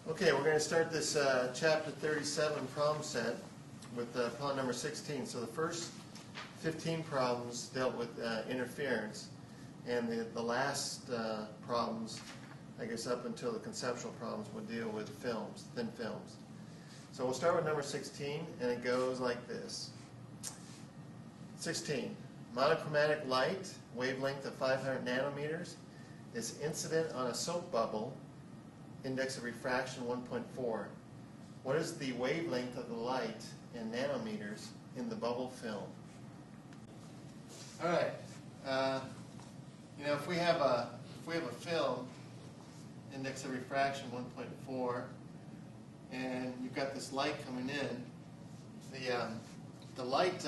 Okay, we're going to start this chapter 37 problem set with problem number 16. So the first 15 problems dealt with interference, and the last problems, I guess up until the conceptual problems, would deal with films, thin films. So we'll start with number 16, and it goes like this. 16. Monochromatic light, wavelength of 500 nanometers, is incident on a soap bubble, index of refraction 1.4. What is the wavelength of the light in nanometers in the bubble film? All right. If we have a film, index of refraction 1.4, and you've got this light coming in, the light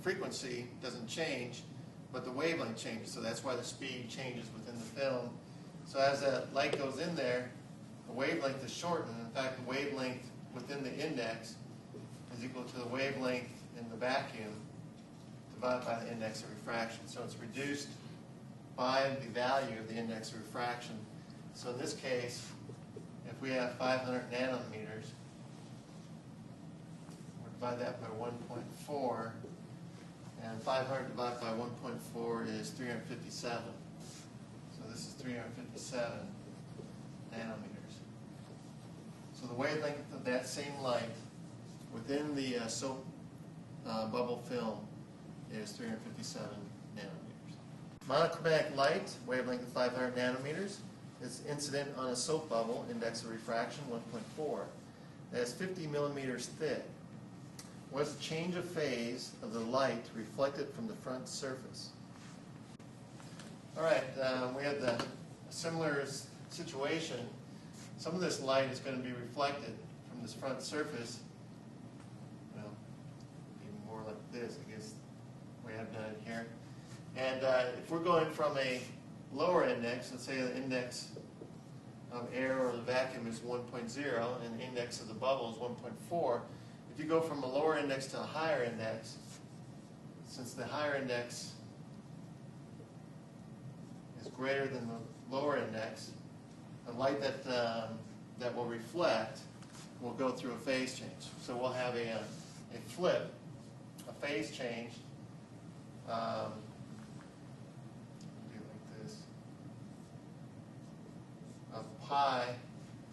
frequency doesn't change, but the wavelength changes. So that's why the speed changes within the film. So as that light goes in there, the wavelength is shortened. In fact, the wavelength within the index is equal to the wavelength in the vacuum divided by the index of refraction. So it's reduced by the value of the index of refraction. So in this case, if we have 500 nanometers, we'll divide that by 1.4, and 500 divided by 1.4 is 357. So this is 357 nanometers. So the wavelength of that same light within the soap bubble film is 357 nanometers. Monochromatic light, wavelength of 500 nanometers, is incident on a soap bubble, index of refraction 1.4. That is 50 millimeters thick. What is the change of phase of the light reflected from the front surface? All right, we had a similar situation. Some of this light is going to be reflected from this front surface. Well, even more like this, I guess we have done it here. And if we're going from a lower index, let's say the index of air or the vacuum is 1.0 and the index of the bubble is 1.4, if you go from a lower index to a higher index, since the higher index is greater than the lower index, the light that will reflect will go through a phase change. So we'll have a flip, a phase change, do like this, of pi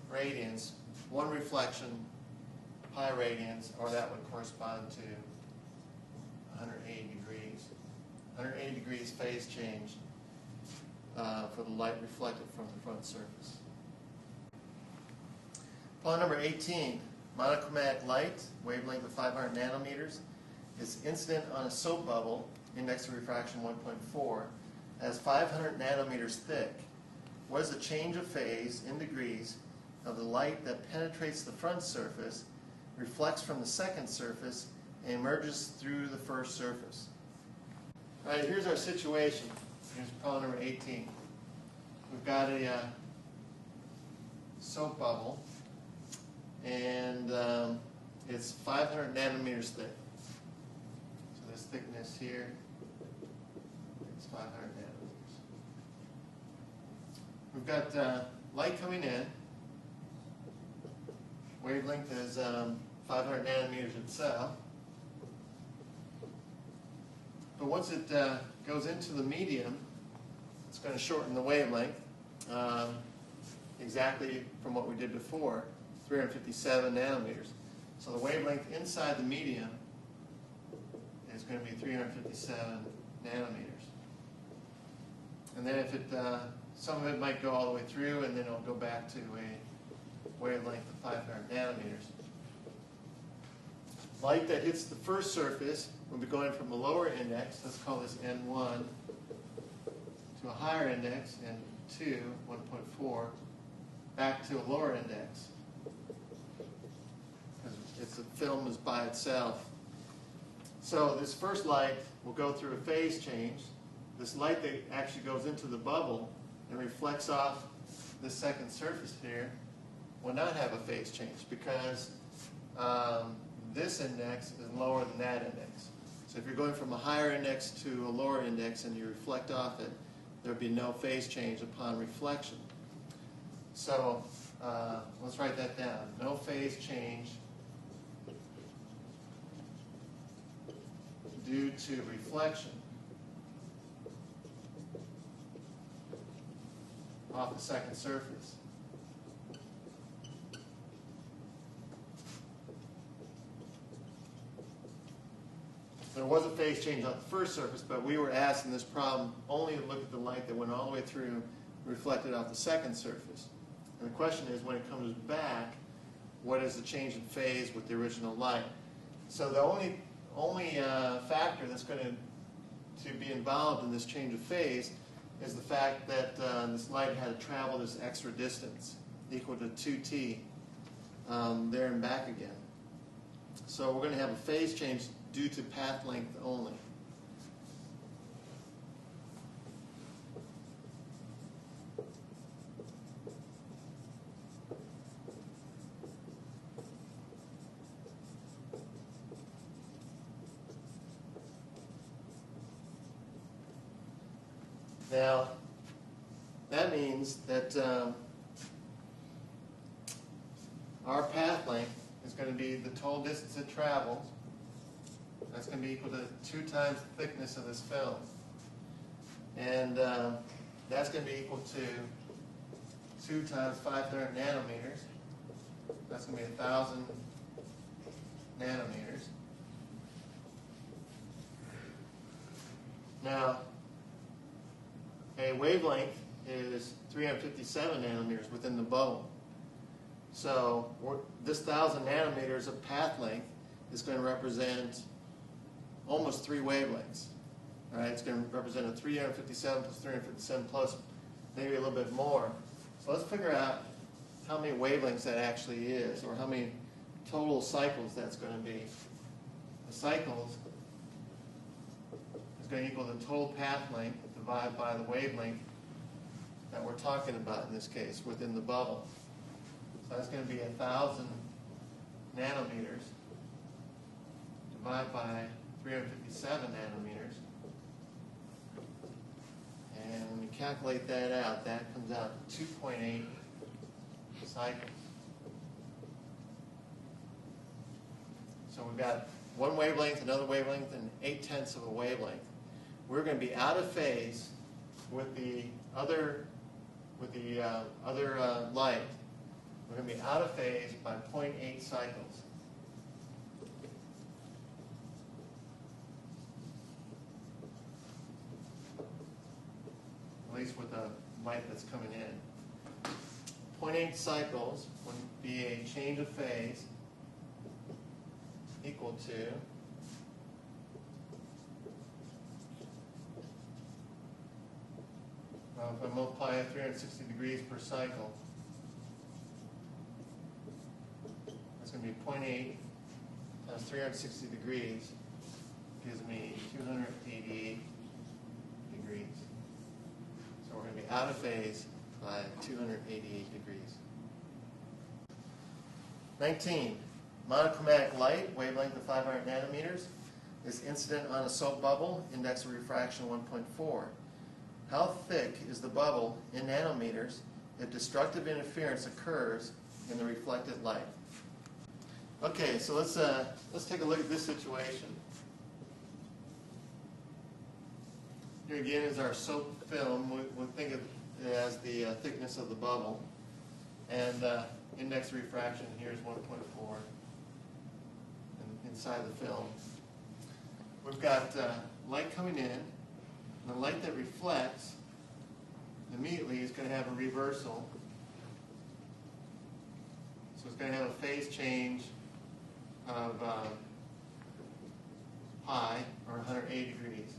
radians, one reflection, pi radians, or that would correspond to 180 degrees. 180 degrees phase change for the light reflected from the front surface. Problem number 18, monochromatic light, wavelength of 500 nanometers, is incident on a soap bubble, index of refraction 1.4, as 500 nanometers thick. What is the change of phase in degrees of the light that penetrates the front surface, reflects from the second surface, and emerges through the first surface? All right, here's our situation. Here's problem number 18. We've got a soap bubble, and it's 500 nanometers thick. So this thickness here is 500 nanometers. We've got light coming in. Wavelength is 500 nanometers itself. But once it goes into the medium, it's going to shorten the wavelength exactly from what we did before, 357 nanometers. So the wavelength inside the medium is going to be 357 nanometers. And then if some of it might go all the way through, and then it'll go back to a wavelength of 500 nanometers. Light that hits the first surface will be going from a lower index, let's call this N1, to a higher index, N2, 1.4, back to a lower index. Because the film is by itself. So this first light will go through a phase change. This light that actually goes into the bubble and reflects off this second surface here will not have a phase change because this index is lower than that index. So if you're going from a higher index to a lower index and you reflect off it, there would be no phase change upon reflection. So let's write that down. No phase change due to reflection off the second surface. There was a phase change on the first surface, but we were asked in this problem only to look at the light that went all the way through, reflected off the second surface. And the question is, when it comes back, what is the change in phase with the original light? So the only factor that's going to be involved in this change of phase is the fact that this light had to travel this extra distance equal to 2t there and back again. So we're going to have a phase change due to path length only. Now, that means that our path length is going to be the total distance it travels. That's going to be equal to 2 times the thickness of this film. And that's going to be equal to 2 times 500 nanometers. That's going to be 1,000 nanometers. Now, a wavelength is 357 nanometers within the bubble. So this 1,000 nanometers of path length is going to represent almost 3 wavelengths. All right, it's going to represent a 357 plus 357 plus maybe a little bit more. So let's figure out how many wavelengths that actually is, or how many total cycles that's going to be. The cycles is going to equal the total path length divided by the wavelength that we're talking about in this case within the bubble. So that's going to be 1,000 nanometers divided by 357 nanometers. And when you calculate that out, that comes out to 2.8 cycles. So we've got one wavelength, another wavelength, and 8/10 of a wavelength. We're going to be out of phase with the other light. We're going to be out of phase by 0.8 cycles. At least with the light that's coming in. 0.8 cycles would be a change of phase equal to if I multiply it 360 degrees per cycle, that's going to be 0.8 times 360 degrees gives me 288 degrees. So we're going to be out of phase by 288 degrees. 19. Monochromatic light, wavelength of 500 nanometers, is incident on a soap bubble, index of refraction 1.4. How thick is the bubble in nanometers if destructive interference occurs in the reflected light? Okay, so let's take a look at this situation. Here again is our soap film. We'll think of it as the thickness of the bubble, and index of refraction here is 1.4 inside the film. We've got light coming in. The light that reflects immediately is going to have a reversal. So it's going to have a phase change of pi, or 180 degrees.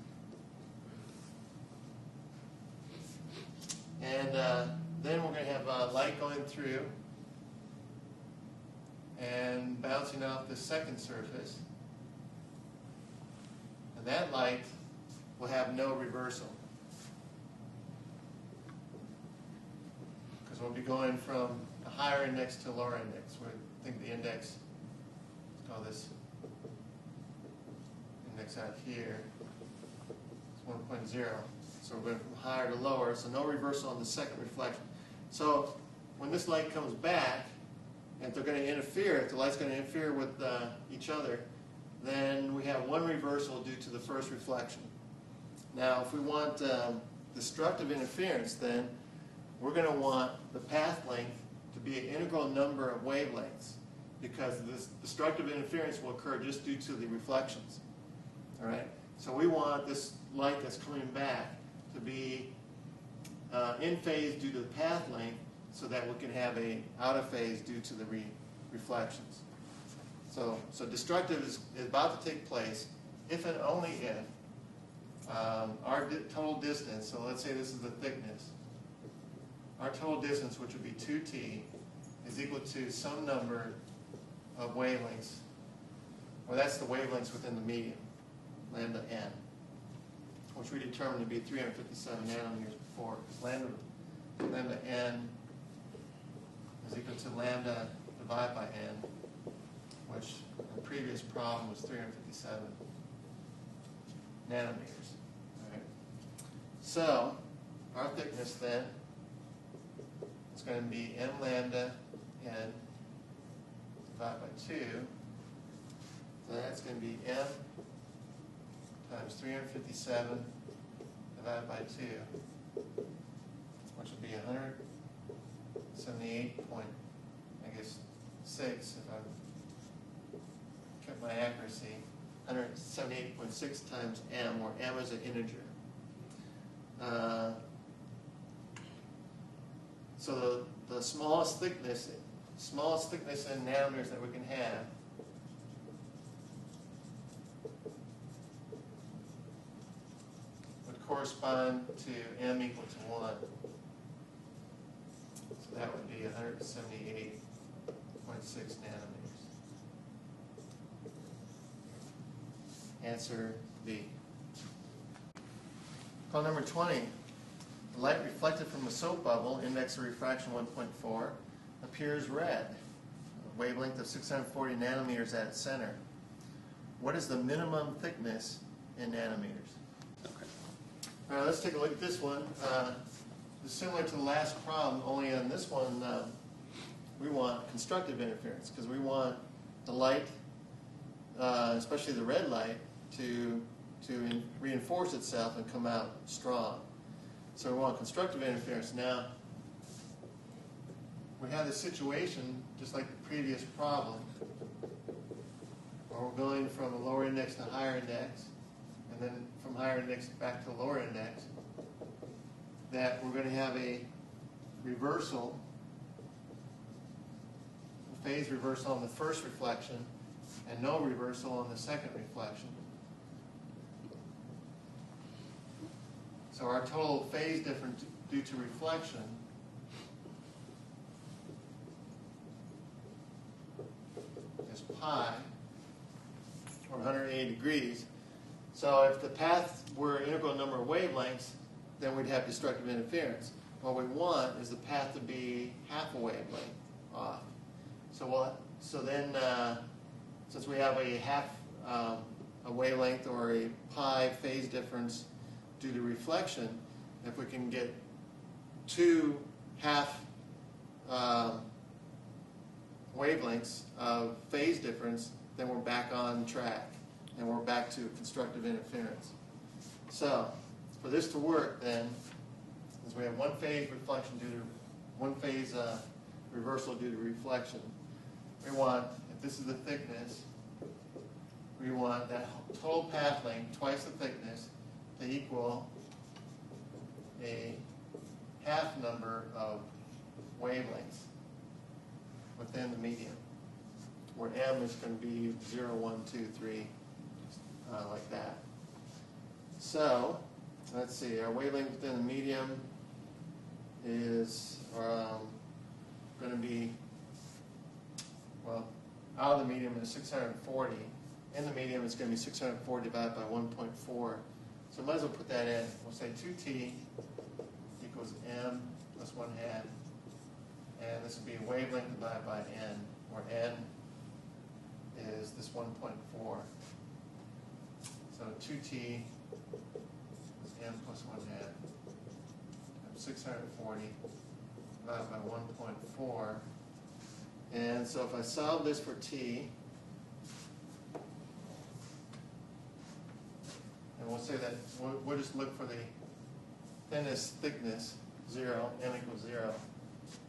And then we're going to have light going through and bouncing off the second surface. And that light will have no reversal, because we'll be going from a higher index to a lower index. We think the index, let's call this index out here, it's 1.0. So we're going from higher to lower, so no reversal on the second reflection. So when this light comes back, and if they're going to interfere, if the light's going to interfere with each other, then we have one reversal due to the first reflection. Now, if we want destructive interference, then we're going to want the path length to be an integral number of wavelengths, because this destructive interference will occur just due to the reflections. All right? So we want this light that's coming back to be in phase due to the path length, so that we can have a out of phase due to the reflections. So destructive is about to take place if and only if our total distance, so let's say this is the thickness, our total distance, which would be 2t, is equal to some number of wavelengths, or that's the wavelengths within the medium, lambda n, which we determined to be 357 nanometers before, because lambda n is equal to lambda divided by n, which in the previous problem was 357 nanometers. All right. So our thickness then is going to be m lambda n divided by 2. So that's going to be m times 357 divided by 2, which would be 178.6 if I kept my accuracy, 178.6 times m, where m is an integer. So the smallest thickness in nanometers that we can have would correspond to m equal to 1. So that would be 178.6 nanometers. Answer B. Problem number 20. The light reflected from a soap bubble, index of refraction 1.4, appears red, a wavelength of 640 nanometers at its center. What is the minimum thickness in nanometers? Okay. All right, let's take a look at this one. It's similar to the last problem, only on this one we want constructive interference, because we want the light, especially the red light, to reinforce itself and come out strong. So we want constructive interference. Now, we have this situation, just like the previous problem, where we're going from a lower index to higher index, and then from higher index back to lower index, that we're going to have a reversal, a phase reversal on the first reflection, and no reversal on the second reflection. So our total phase difference due to reflection is pi, or 180 degrees. So if the path were an integral number of wavelengths, then we'd have destructive interference. What we want is the path to be half a wavelength off. So then, since we have a half a wavelength or a pi phase difference due to reflection, if we can get two half wavelengths of phase difference, then we're back on track, and we're back to constructive interference. So, for this to work, then, since we have one phase reflection due to one phase reversal due to reflection, we want, if this is the thickness, we want that total path length, twice the thickness, to equal a half number of wavelengths within the medium, where m is going to be 0, 1, 2, 3, like that. So, let's see, our wavelength within the medium is going to be, well, out of the medium is 640. In the medium, it's going to be 640 divided by 1.4. So might as well put that in. We'll say 2t equals m plus 1 half. And this will be wavelength divided by n, where n is this 1.4. So 2t is m plus 1 half times 640 divided by 1.4. And so if I solve this for t, and we'll say that we'll just look for the thinness thickness, 0, n equals 0,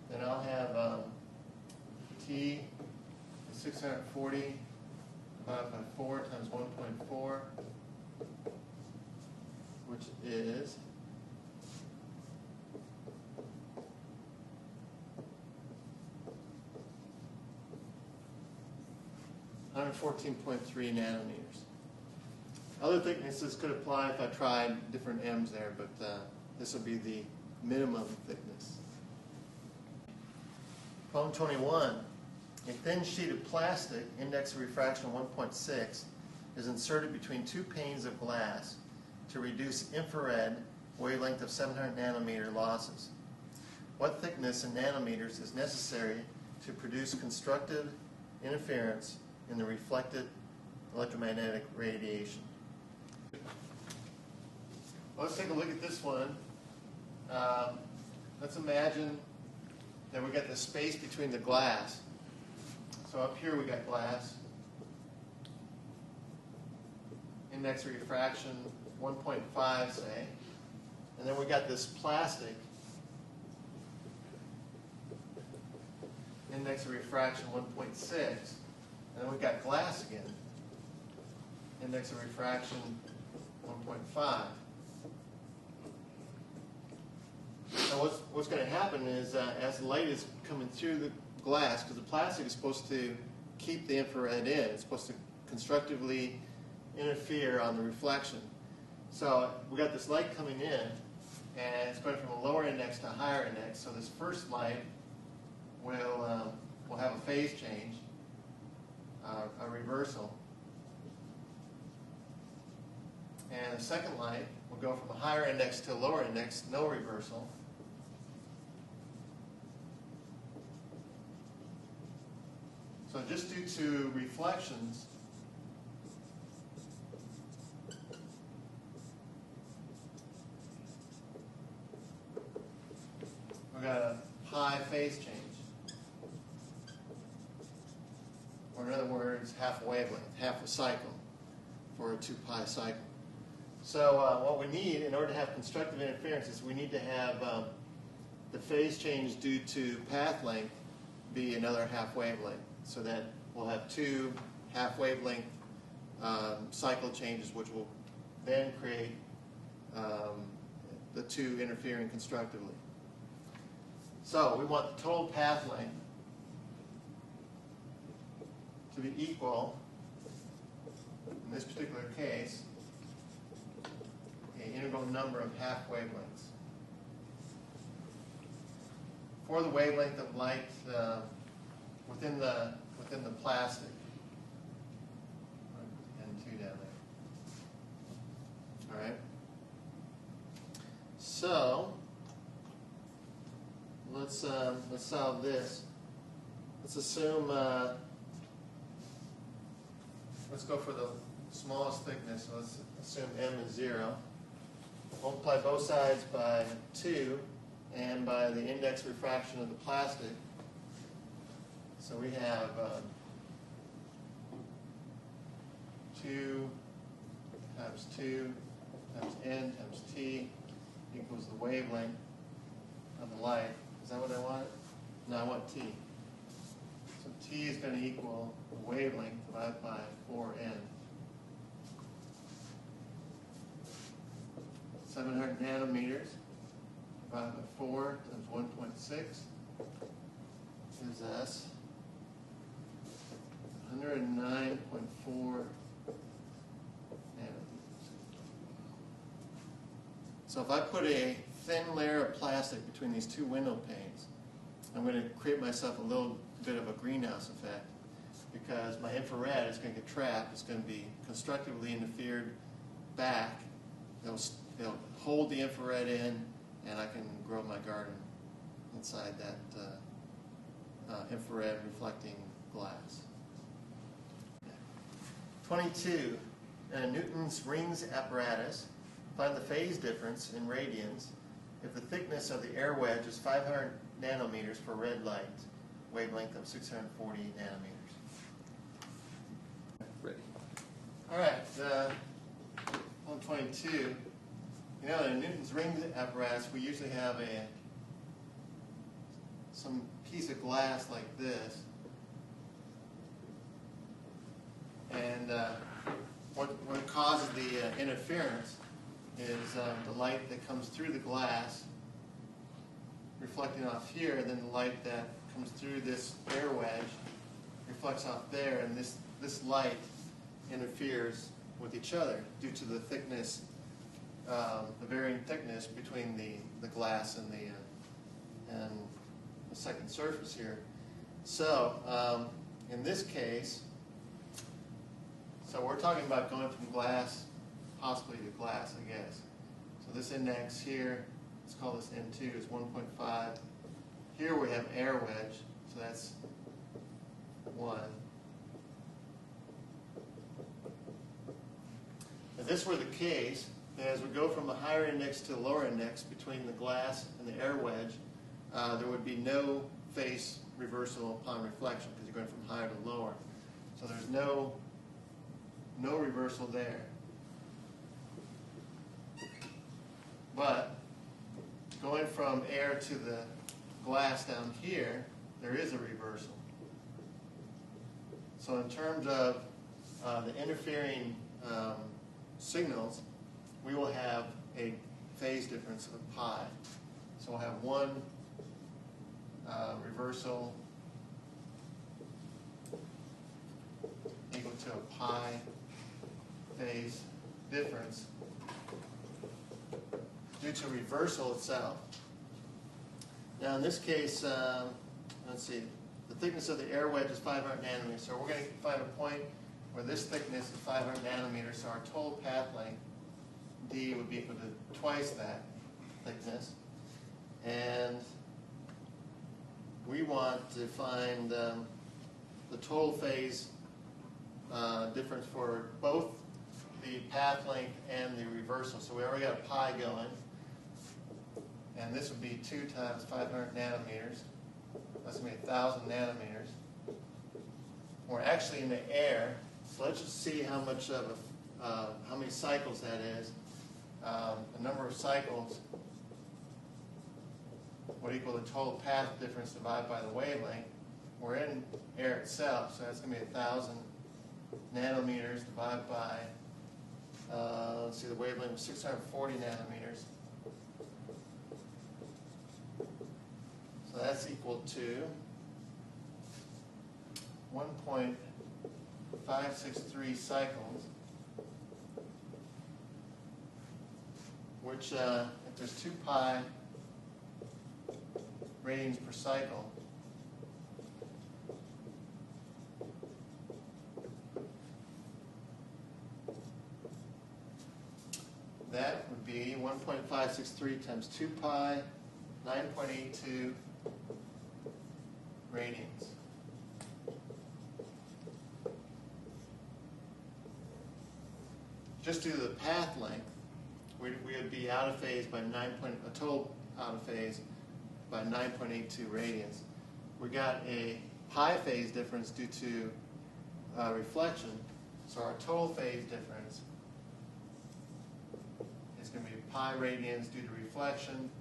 then I'll have t is 640 divided by 4 times 1.4, which is 114.3 nanometers. Other thicknesses could apply if I tried different m's there, but this will be the minimum thickness. Problem 21. A thin sheet of plastic, index of refraction 1.6, is inserted between two panes of glass to reduce infrared wavelength of 700 nanometer losses. What thickness in nanometers is necessary to produce constructive interference in the reflected electromagnetic radiation? Well, let's take a look at this one. Let's imagine that we got this space between the glass. So up here we got glass. Index of refraction 1.5, say. And then we got this plastic. Index of refraction 1.6. And then we've got glass again. Index of refraction 1.5. Now what's going to happen is as the light is coming through the glass, because the plastic is supposed to keep the infrared in, it's supposed to constructively interfere on the reflection. So we got this light coming in, and it's going from a lower index to a higher index. So this first light will have a phase change, a reversal. And the second light will go from a higher index to a lower index, no reversal. So just due to reflections, we've got a high phase change. Or in other words, half a wavelength, half a cycle for a 2 pi cycle. So what we need in order to have constructive interference is we need to have the phase change due to path length be another half wavelength. So that we'll have 2 half wavelength cycle changes, which will then create the 2 interfering constructively. So we want the total path length to be equal, in this particular case, an integral number of half wavelengths. For the wavelength of light within the plastic. N2 down there. All right. So let's solve this. Let's assume. Let's go for the smallest thickness. So let's assume m is 0. Multiply both sides by 2 and by the index refraction of the plastic. So we have 2 times 2 times n times t equals the wavelength of the light. Is that what I want? No, I want t. So t is going to equal the wavelength divided by 4n. 700 nanometers divided by 4 times 1.6 gives us 109.4 nanometers. So if I put a thin layer of plastic between these 2 window panes, I'm going to create myself a little bit of a greenhouse effect, because my infrared is going to get trapped. It's going to be constructively interfered back. It'll hold the infrared in, and I can grow my garden inside that infrared reflecting glass. 22. In a Newton's rings apparatus, find the phase difference in radians if the thickness of the air wedge is 500 nanometers for red light, wavelength of 640 nanometers. Ready. All right, 122. You know, in Newton's ring apparatus, we usually have some piece of glass like this. And what causes the interference is the light that comes through the glass reflecting off here, and then the light that comes through this air wedge reflects off there, and this light interferes with each other due to the thickness, the varying thickness between the glass and the second surface here. So in this case, so we're talking about going from glass possibly to glass, I guess. So this index here, let's call this N2, is 1.5. Here we have air wedge, so that's 1. If this were the case, then as we go from a higher index to a lower index between the glass and the air wedge, there would be no phase reversal upon reflection because you're going from higher to lower. So there's no reversal there. But going from air to the glass down here, there is a reversal. So in terms of the interfering signals, we will have a phase difference of pi. So we'll have one reversal equal to a pi phase difference due to reversal itself. Now in this case, let's see, the thickness of the air wedge is 500 nanometers. So we're going to find a point where this thickness is 500 nanometers, so our total path length, d, would be equal to twice that thickness. And we want to find the total phase difference for both the path length and the reversal. So we already got a pi going. And this would be 2 times 500 nanometers. That's going to be 1,000 nanometers. We're actually in the air, so let's just see how much of how many cycles that is. The number of cycles would equal the total path difference divided by the wavelength. We're in air itself, so that's going to be 1,000 nanometers divided by, let's see, the wavelength was 640 nanometers. So that's equal to 1.563 cycles, which, if there's 2 pi radians per cycle, that would be 1.563 times 2 pi, 9.82 radians. Just due to the path length, we would be out of phase by a total out of phase by 9.82 radians. We got a pi phase difference due to reflection, so our total phase difference is going to be pi radians due to reflection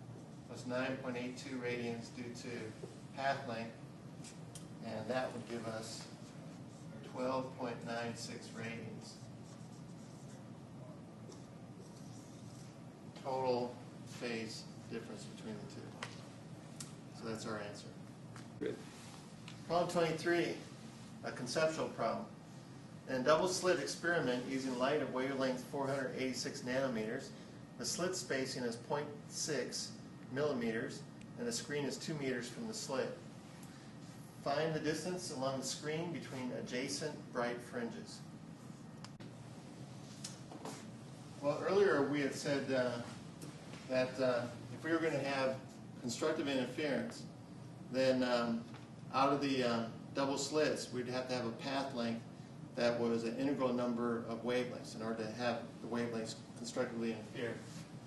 plus 9.82 radians due to path length, and that would give us 12.96 radians. Total phase difference between the two. So that's our answer. Good. Problem 23, a conceptual problem. In a double slit experiment using light of wavelength 486 nanometers, the slit spacing is 0.6 millimeters and the screen is 2 meters from the slit. Find the distance along the screen between adjacent bright fringes. Well, earlier we had said that if we were going to have constructive interference, then out of the double slits, we'd have to have a path length that was an integral number of wavelengths in order to have the wavelengths constructively interfere.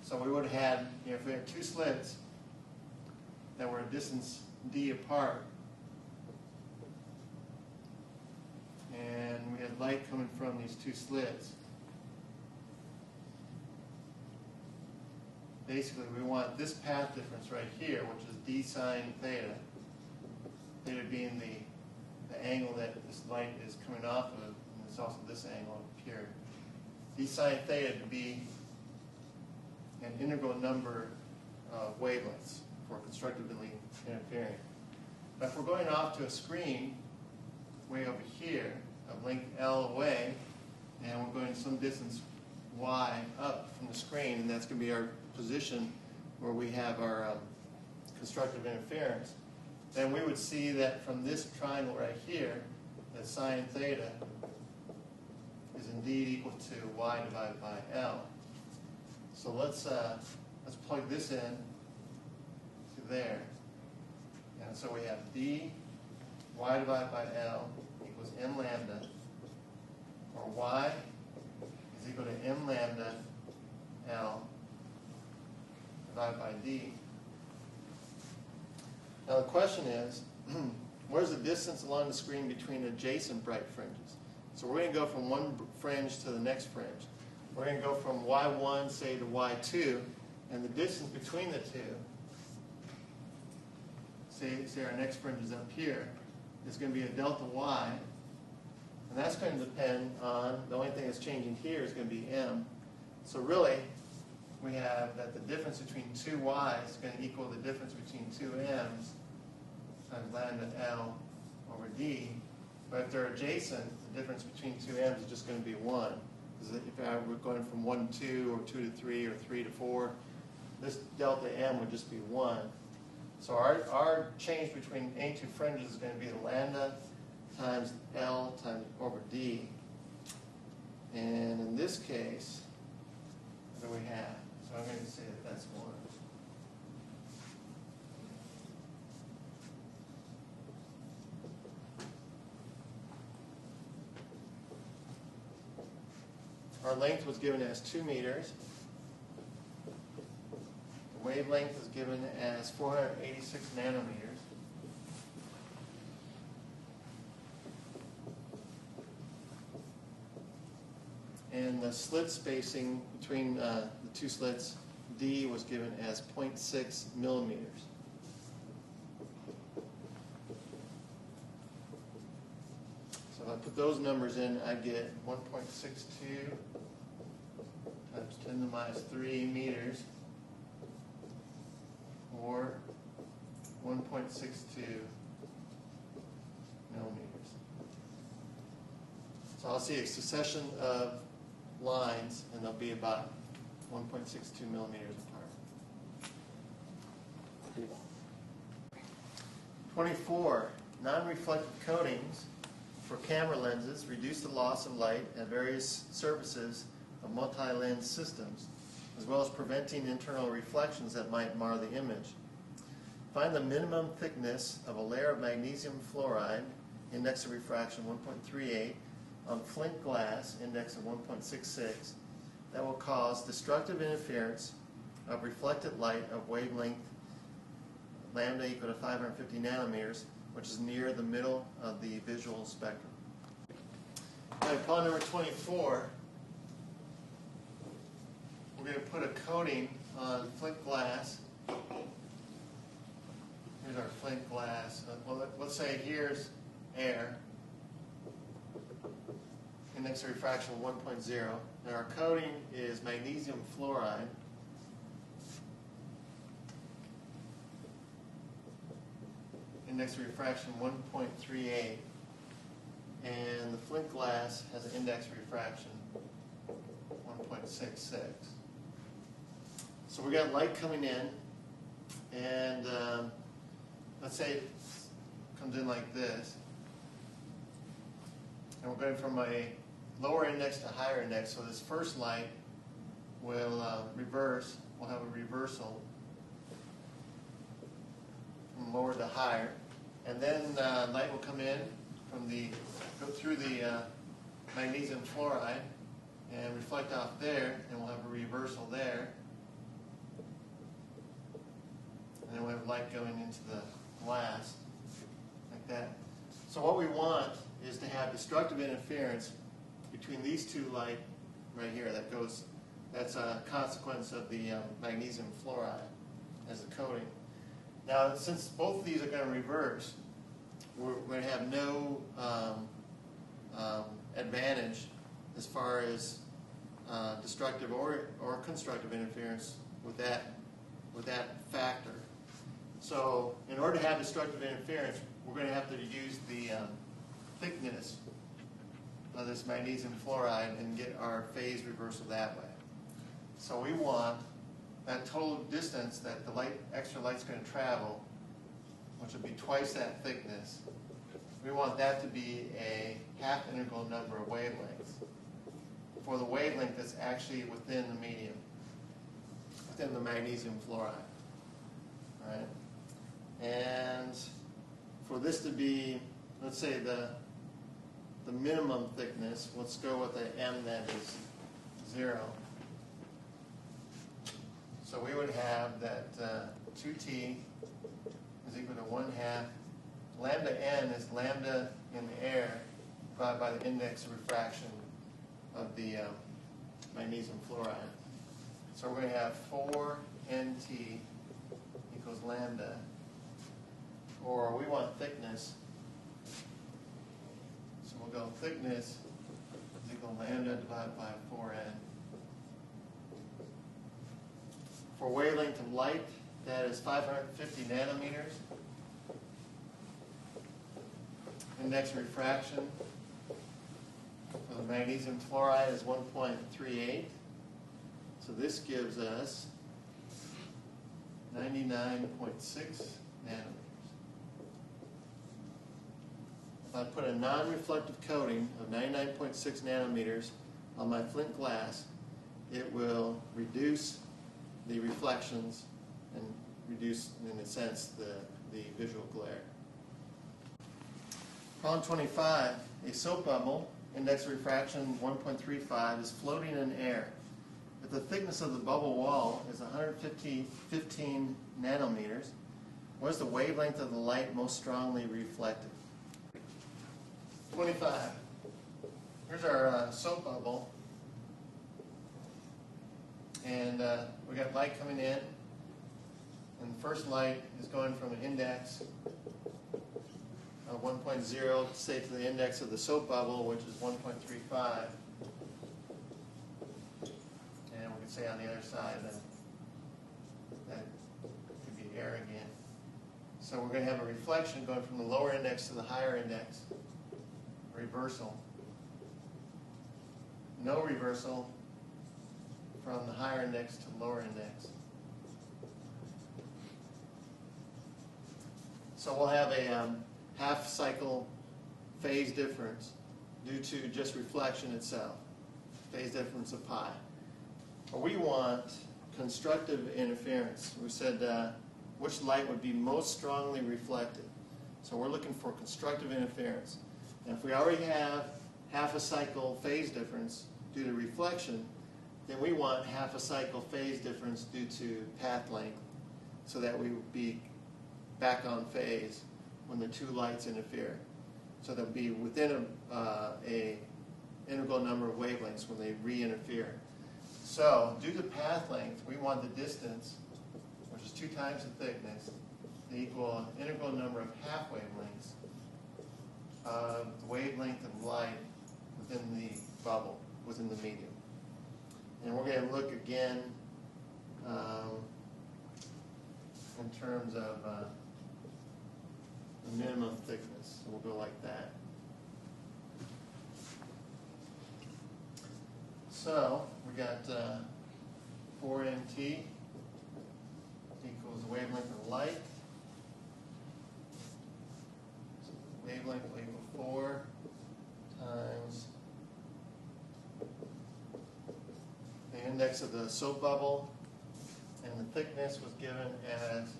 So we would have had, if we had two slits that were a distance d apart, and we had light coming from these two slits, basically we want this path difference right here, which is d sine theta, theta being the angle that this light is coming off of, and it's also this angle up here. D sine theta to be an integral number of wavelengths for constructively interfering. But if we're going off to a screen way over here of length L away, and we're going some distance y up from the screen, and that's going to be our position where we have our constructive interference, then we would see that from this triangle right here, that sine theta is indeed equal to y divided by L. So let's plug this in to there. And so we have d y divided by L equals m lambda, or y is equal to m lambda L divided by d. Now the question is, where's the distance along the screen between adjacent bright fringes? So we're going to go from one fringe to the next fringe. We're going to go from y1, say, to y2, and the distance between the two, say our next fringe is up here, is going to be a delta y, and that's going to depend on, the only thing that's changing here is going to be m. So really, we have that the difference between two y's is going to equal the difference between two m's times lambda L over d. But if they're adjacent, the difference between two m's is just going to be 1. Because if we're going from 1 to 2, or 2 to 3, or 3 to 4, this delta m would just be 1. So our change between any two fringes is going to be the lambda times L times over d. And in this case, what do we have? So I'm going to say that that's 1. Our length was given as 2 meters. The wavelength is given as 486 nanometers. And the slit spacing between the two slits, D, was given as 0.6 millimeters. So if I put those numbers in, I get 1.62 times 10 to the minus 3 meters, or 1.62 millimeters. So I'll see a succession of lines, and they'll be about 1.62 millimeters apart. 24. Non-reflective coatings for camera lenses reduce the loss of light at various surfaces of multi-lens systems, as well as preventing internal reflections that might mar the image. Find the minimum thickness of a layer of magnesium fluoride, index of refraction 1.38, on flint glass, index of 1.66, that will cause destructive interference of reflected light of wavelength lambda equal to 550 nanometers, which is near the middle of the visual spectrum. Now, problem number 24, we're going to put a coating on flint glass. Here's our flint glass. Well, let's say here's air. Index of refraction 1.0. And our coating is magnesium fluoride. Index of refraction 1.38. And the flint glass has an index of refraction 1.66. So we got light coming in, and let's say it comes in like this. And we're going from a lower index to higher index, so this first light will reverse. We'll have a reversal from lower to higher. And then light will come in from go through the magnesium fluoride and reflect off there, and we'll have a reversal there. and then we have light going into the glass, like that. So what we want is to have destructive interference between these two light right here. That's a consequence of the magnesium fluoride as a coating. Now, since both of these are going to reverse, we're going to have no advantage as far as destructive or constructive interference with that factor. So in order to have destructive interference, we're going to have to use the thickness of this magnesium fluoride and get our phase reversal that way. So we want that total distance that the extra light's going to travel, which would be twice that thickness. We want that to be a half integral number of wavelengths for the wavelength that's actually within the medium, within the magnesium fluoride. Right? And for this to be, let's say the minimum thickness, let's go with an M that is 0. So we would have that 2T is equal to 1/2. Lambda N is lambda in the air divided by the index of refraction of the magnesium fluoride. So we're going to have 4NT equals lambda, or we want thickness. So we'll go thickness is equal to lambda divided by 4N. For wavelength of light, that is 550 nanometers. Index of refraction for the magnesium fluoride is 1.38. So this gives us 99.6 nanometers. If I put a non-reflective coating of 99.6 nanometers on my flint glass, it will reduce the reflections and reduce, in a sense, the visual glare. Problem 25, a soap bubble, index of refraction 1.35, is floating in air. If the thickness of the bubble wall is 115 nanometers, what is the wavelength of the light most strongly reflected? 25. Here's our soap bubble. And we got light coming in. And the first light is going from an index of 1.0, say, to the index of the soap bubble, which is 1.35. And we can say on the other side that could be air again. So we're going to have a reflection going from the lower index to the higher index. Reversal. No reversal from the higher index to the lower index. So we'll have a half cycle phase difference due to just reflection itself, phase difference of pi. We want constructive interference. We said which light would be most strongly reflected. So we're looking for constructive interference. And if we already have half a cycle phase difference due to reflection, then we want half a cycle phase difference due to path length, so that we would be back on phase when the two lights interfere. So they'll be within a integral number of wavelengths when they re-interfere. So due to path length, we want the distance, which is 2 times the thickness, to equal an integral number of half wavelengths of the wavelength of light within the bubble, within the medium. And we're going to look again in terms of the minimum thickness. So we'll go like that. So we got 4nt equals the wavelength of light. So wavelength will equal 4 times the index of the soap bubble, and the thickness was given as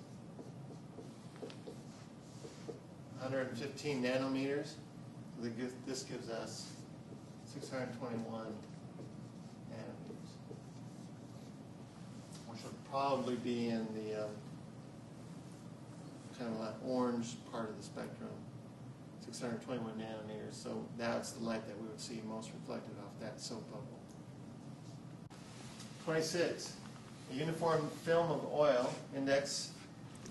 115 nanometers. So this gives us 621 nanometers, which would probably be in the kind of like orange part of the spectrum, 621 nanometers. So that's the light that we would see most reflected off that soap bubble. 26. A uniform film of oil, index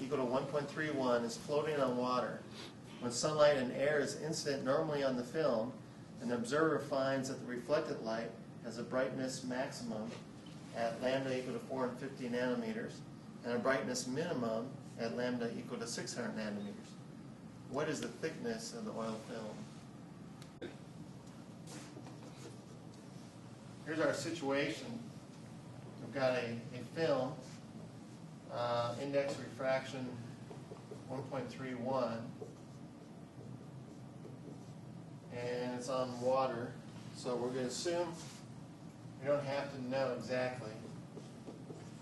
equal to 1.31, is floating on water. When sunlight and air is incident normally on the film, an observer finds that the reflected light has a brightness maximum at lambda equal to 450 nanometers and a brightness minimum at lambda equal to 600 nanometers. What is the thickness of the oil film? Here's our situation. We've got a film, index refraction 1.31, and it's on water. So we're going to assume, we don't have to know exactly,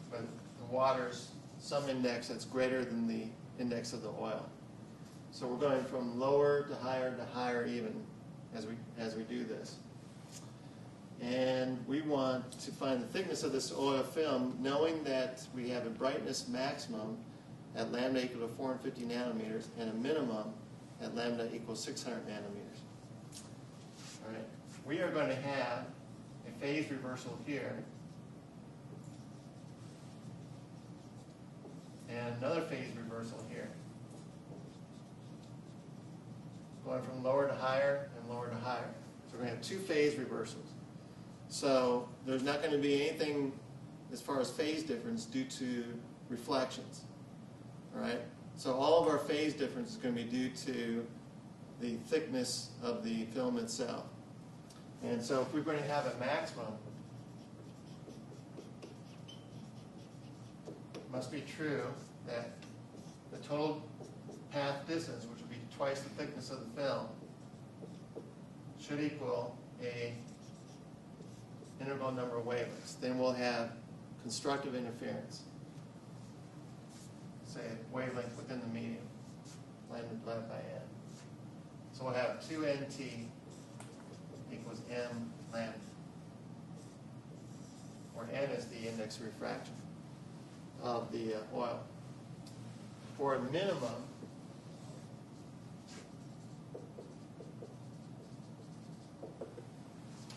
but the water's some index that's greater than the index of the oil. So we're going from lower to higher even as we do this. And we want to find the thickness of this oil film, knowing that we have a brightness maximum at lambda equal to 450 nanometers and a minimum at lambda equals 600 nanometers. All right. We are going to have a phase reversal here and another phase reversal here, going from lower to higher and lower to higher. So we're going to have two phase reversals. So there's not going to be anything as far as phase difference due to reflections. All right? So all of our phase difference is going to be due to the thickness of the film itself. And so if we're going to have a maximum, it must be true that the total path distance, which would be twice the thickness of the film, should equal a interval number of wavelengths. Then we'll have constructive interference, say wavelength within the medium, lambda divided by n. So we'll have 2nt equals m lambda, where n is the index of refraction of the oil. For a minimum,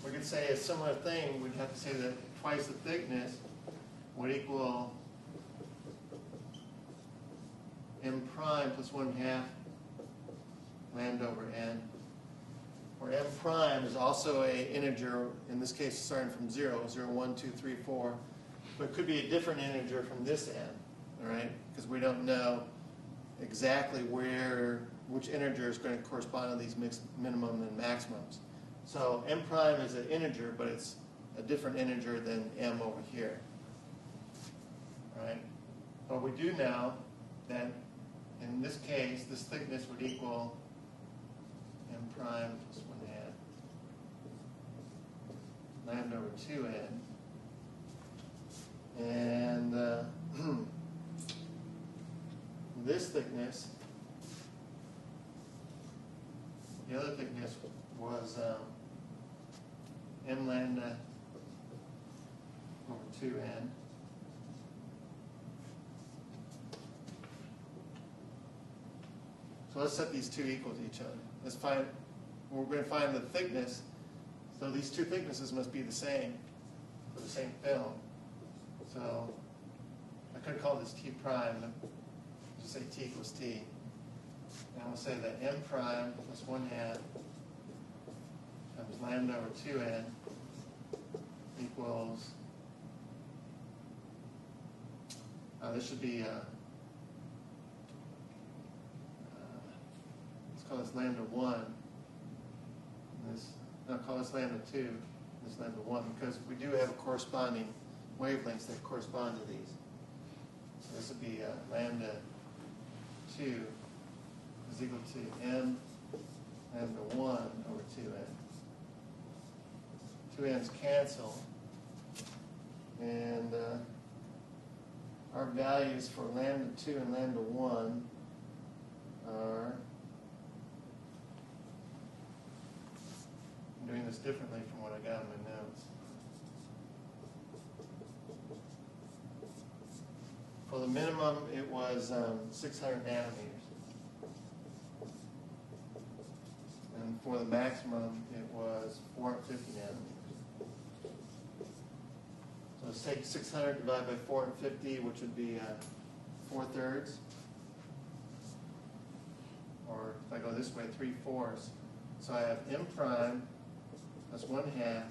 we could say a similar thing. We'd have to say that twice the thickness would equal m prime plus 1/2 lambda over n, where m prime is also an integer, in this case starting from 0, 0, 1, 2, 3, 4, but it could be a different integer from this end, all right? Because we don't know exactly which integer is going to correspond to these mixed minimum and maximums. So m prime is an integer, but it's a different integer than m over here. All right? But we do know that in this case, this thickness would equal m prime plus 1/2 lambda over 2n. And this thickness, the other thickness was m lambda over 2n. So let's set these two equal to each other. Let's find, we're going to find the thickness. So these two thicknesses must be the same for the same film. So I could call this T prime, just say T equals T. And we'll say that m prime plus 1/2 times lambda over 2n equals, this should be, let's call this lambda 1. I'll call this lambda 2, this lambda 1, because we do have a corresponding wavelengths that correspond to these. So this would be lambda 2 is equal to m lambda 1 over 2n. 2n's cancel, and our values for lambda 2 and lambda 1 are, I'm doing this differently from what I got in my notes. For the minimum, it was 600 nanometers. for the maximum, it was 450 nanometers. So let's take 600 divided by 450, which would be 4/3. Or if I go this way, 3/4. So I have m prime plus 1/2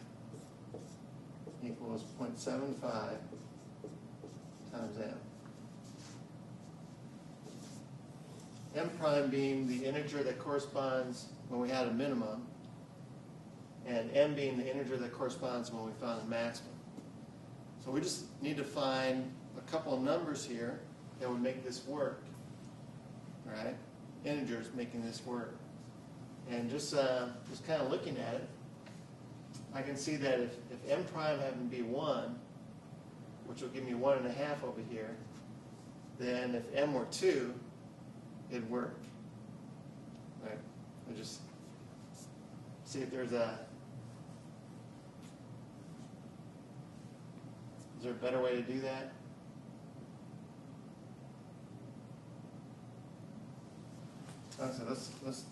equals 0.75 times m. M prime being the integer that corresponds when we had a minimum, and m being the integer that corresponds when we found a maximum. So we just need to find a couple of numbers here that would make this work, right? Integers making this work. And just kind of looking at it, I can see that if m prime happened to be 1, which will give me 1.5 over here, then if m were 2, it'd work. Right? I just see if there's a... Is there a better way to do that? Okay, let's